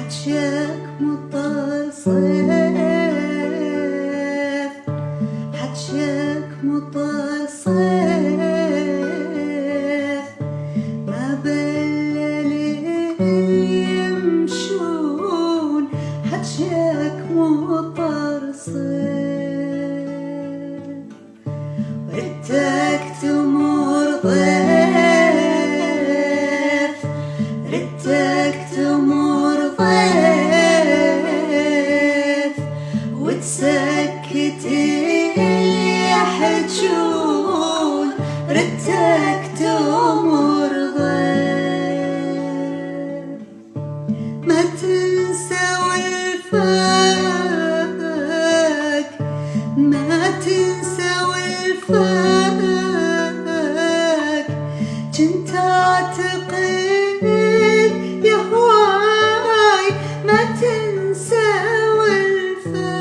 حجيك مطر صيف، حجيك مطر صيف، ما بالليل يمشون حجيك مطر صيف، ردك تمر ضيف، ردك تمر ضيف، وتسكت اللي يحجون، ردك تمر ضيف، ما تنسى والفاك، ما تنسى والفاك، جنت اعتقد يا هواي ما تنسى والفاك،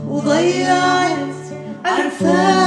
وضيعت عرفاك